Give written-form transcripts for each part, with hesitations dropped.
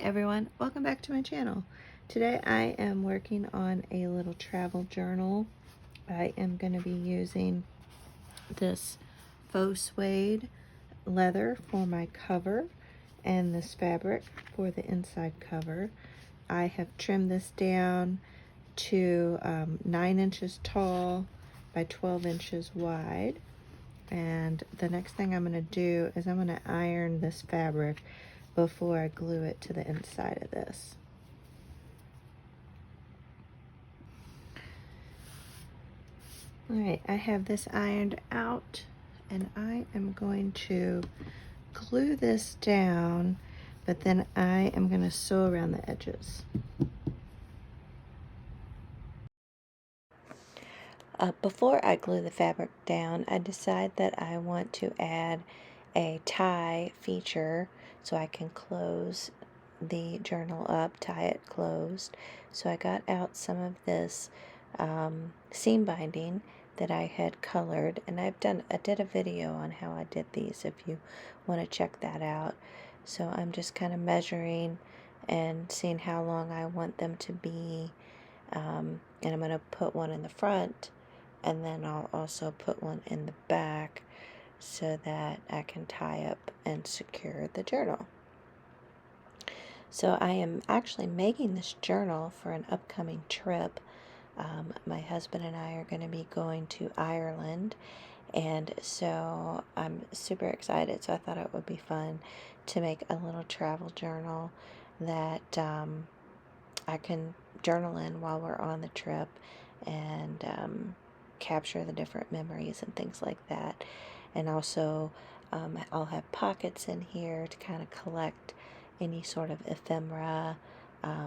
everyone, welcome back to my channel. Today I am working on a little travel journal. I am going to be using this faux suede leather for my cover and this fabric for the inside cover. I have trimmed this down to 9 inches tall by 12 inches wide. And the next thing I'm going to do is I'm going to iron this fabric before I glue it to the inside of this. Alright, I have this ironed out and I am going to glue this down, but then I am going to sew around the edges. Before I glue the fabric down, I decide that I want to add a tie feature so I can close the journal up, tie it closed. So I got out some of this seam binding that I had colored, and I did a video on how I did these if you want to check that out. So I'm just kind of measuring and seeing how long I want them to be, and I'm going to put one in the front, and then I'll also put one in the back so that I can tie up and secure the journal. So I am actually making this journal for an upcoming trip. My husband and I are going to be going to Ireland, and so I'm super excited. So I thought it would be fun to make a little travel journal that I can journal in while we're on the trip and capture the different memories and things like that. And also I'll have pockets in here to kind of collect any sort of ephemera,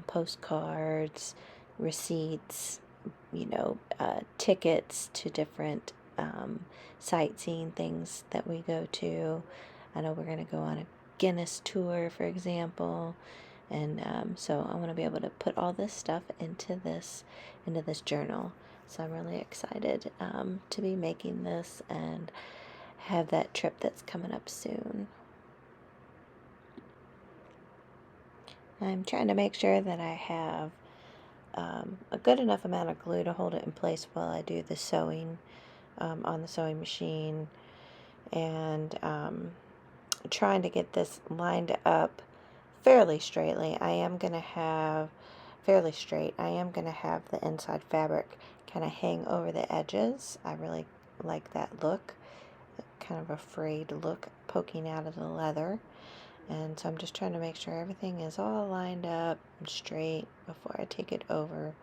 postcards, receipts, tickets to different sightseeing things that we go to. I know we're going to go on a Guinness tour, for example, and so I want to be able to put all this stuff into this journal. So I'm really excited to be making this and have that trip that's coming up soon. I'm trying to make sure that I have a good enough amount of glue to hold it in place while I do the sewing on the sewing machine, and trying to get this lined up fairly straightly. I am going to have the inside fabric kind of hang over the edges. I really like that look, kind of a frayed look poking out of the leather. And so I'm just trying to make sure everything is all lined up and straight before I take it over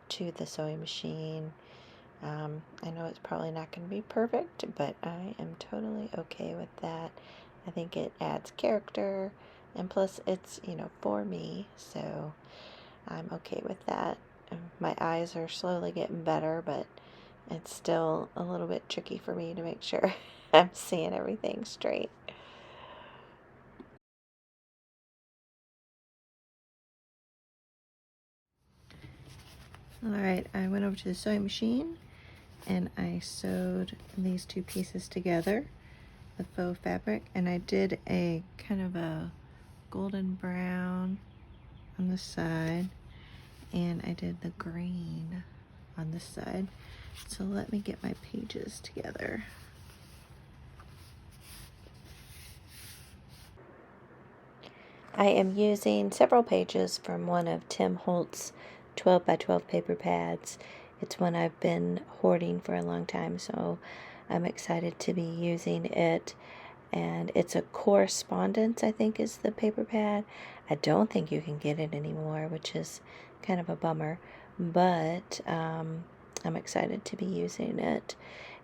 to the sewing machine. I know it's probably not going to be perfect, but I am totally okay with that. I think it adds character, and plus it's, for me, so I'm okay with that. My eyes are slowly getting better, but it's still a little bit tricky for me to make sure I'm seeing everything straight. Alright, I went over to the sewing machine and I sewed these two pieces together, the faux fabric, and I did a kind of a golden brown on the side, and I did the green on this side. So let me get my pages together. I am using several pages from one of Tim Holtz 12 by 12 paper pads. It's one I've been hoarding for a long time, so I'm excited to be using it. And it's a Correspondence, I think, is the paper pad. I don't think you can get it anymore, which is kind of a bummer, but I'm excited to be using it.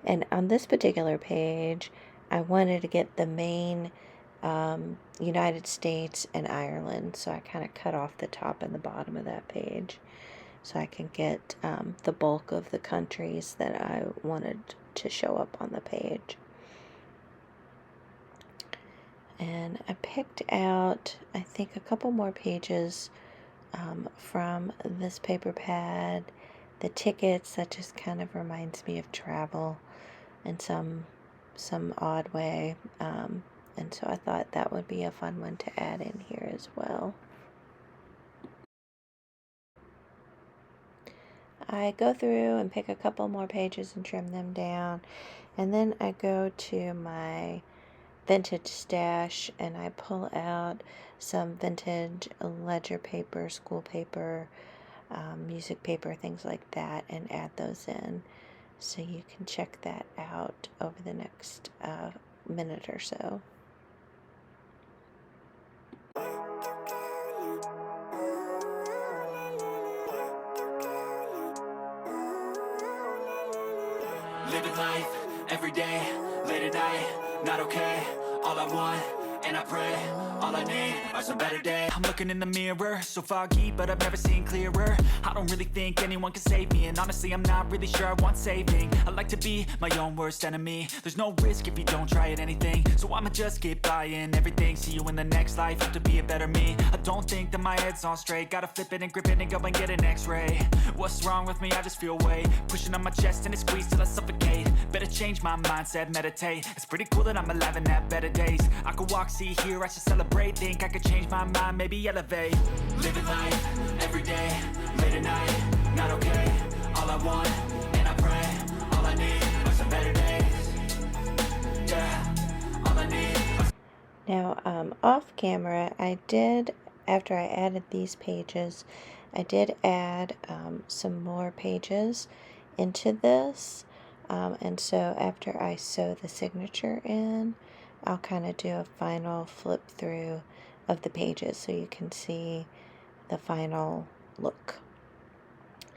And on this particular page, I wanted to get the main United States and Ireland, so I kind of cut off the top and the bottom of that page so I can get the bulk of the countries that I wanted to show up on the page. And I picked out, I think, a couple more pages from this paper pad. The tickets, that just kind of reminds me of travel in some odd way. And so I thought that would be a fun one to add in here as well. I go through and pick a couple more pages and trim them down. And then I go to my vintage stash and I pull out some vintage ledger paper, school paper, music paper, things like that, and add those in. So you can check that out over the next minute or so. Living life, every day, late at night, not okay. All I want, and I pray, all I need are some better days. I'm looking in the mirror, so foggy, but I've never seen clearer. I don't really think anyone can save me, and honestly I'm not really sure I want saving. I like to be my own worst enemy. There's no risk if you don't try at anything, so I'ma just keep buying everything. See you in the next life, have to be a better me. I don't think that my head's on straight, gotta flip it and grip it and go and get an x-ray. What's wrong with me? I just feel weight pushing on my chest and it squeezes till I suffocate. Better change my mindset, meditate. It's pretty cool that I'm alive and have better days. I could walk, see, hear, I should celebrate. Think I could change my mind, maybe elevate. Living life, every day, late at night, not okay. All I want, and I pray, all I need are some better days. Yeah, all I need are... Now, off camera, after I added these pages, I did add some more pages into this. And so after I sew the signature in, I'll kind of do a final flip through of the pages so you can see the final look.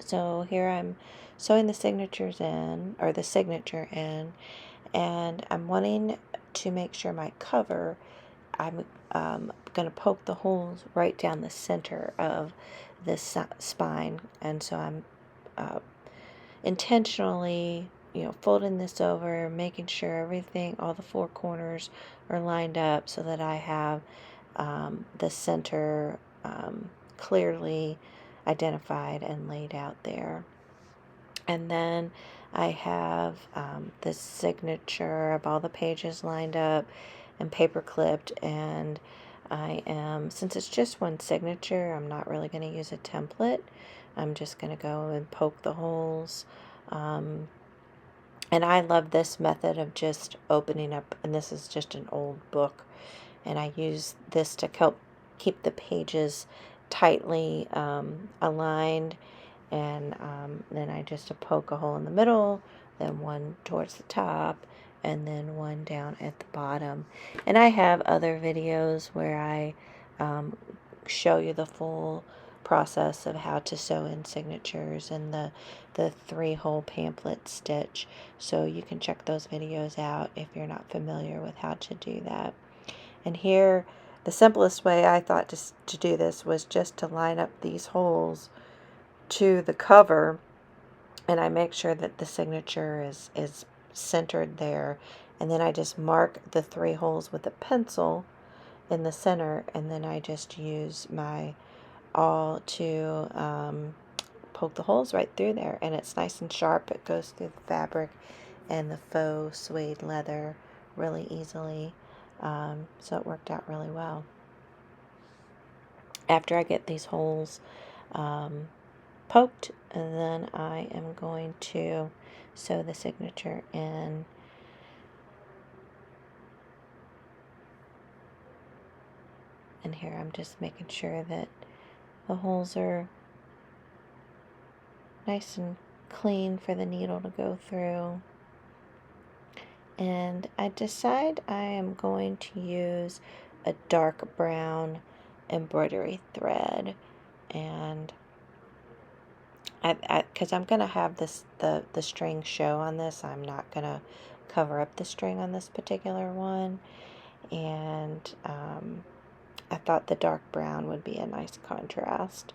So here I'm sewing the signatures in, or the signature in, and I'm wanting to make sure my cover, I'm going to poke the holes right down the center of this spine, and so I'm intentionally, folding this over, making sure everything, all the four corners are lined up so that I have the center clearly identified and laid out there. And then I have the signature of all the pages lined up and paper clipped, and since it's just one signature, I'm not really going to use a template. I'm just going to go and poke the holes. And I love this method of just opening up, and this is just an old book, and I use this to help keep the pages tightly aligned. And then I just poke a hole in the middle, then one towards the top, and then one down at the bottom. And I have other videos where I show you the full process of how to sew in signatures and the 3-hole pamphlet stitch, so you can check those videos out if you're not familiar with how to do that. And here, the simplest way I thought to do this was just to line up these holes to the cover, and I make sure that the signature is centered there, and then I just mark the 3 holes with a pencil in the center, and then I just use my awl to poke the holes right through there, and it's nice and sharp. It goes through the fabric and the faux suede leather really easily, so it worked out really well. After I get these holes poked, and then I am going to sew the signature in. And here I'm just making sure that the holes are nice and clean for the needle to go through. And I decide I am going to use a dark brown embroidery thread, and because I'm going to have the string show on this, I'm not going to cover up the string on this particular one, and I thought the dark brown would be a nice contrast.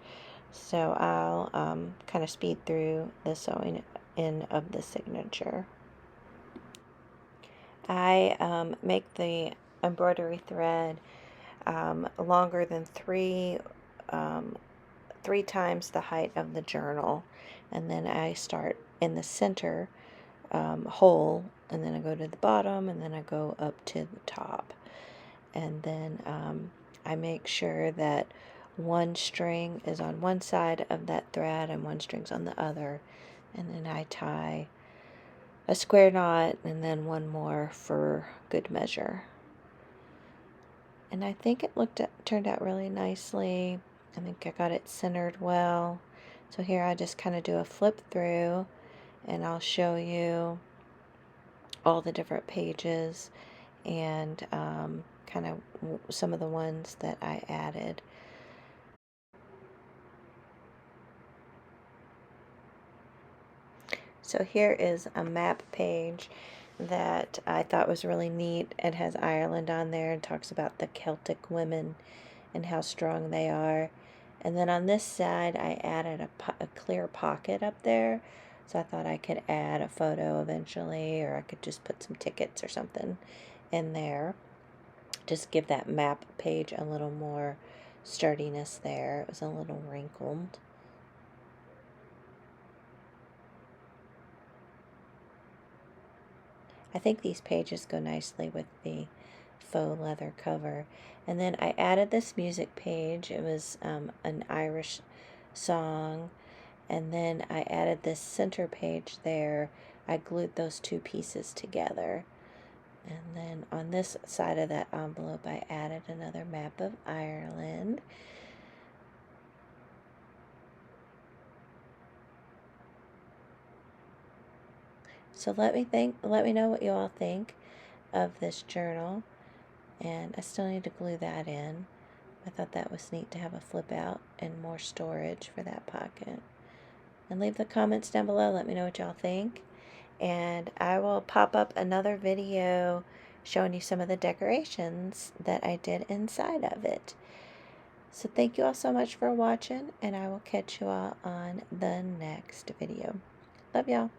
So I'll kind of speed through the sewing in of the signature. I make the embroidery thread longer than three times the height of the journal, and then I start in the center hole, and then I go to the bottom, and then I go up to the top, and then I make sure that one string is on one side of that thread and one string's on the other. And then I tie a square knot and then one more for good measure. And I think it turned out really nicely. I think I got it centered well. So here I just kind of do a flip through and I'll show you all the different pages and kind of some of the ones that I added. So here is a map page that I thought was really neat. It has Ireland on there and talks about the Celtic women and how strong they are. And then on this side, I added a clear pocket up there. So I thought I could add a photo eventually, or I could just put some tickets or something in there. Just give that map page a little more sturdiness there. It was a little wrinkled. I think these pages go nicely with the faux leather cover. And then I added this music page. It was an Irish song. And then I added this center page there. I glued those two pieces together. And then on this side of that envelope, I added another map of Ireland. So let me know what you all think of this journal. And I still need to glue that in. I thought that was neat to have a flip out and more storage for that pocket. And leave the comments down below. Let me know what y'all think. And I will pop up another video showing you some of the decorations that I did inside of it. So thank you all so much for watching, and I will catch you all on the next video. Love y'all.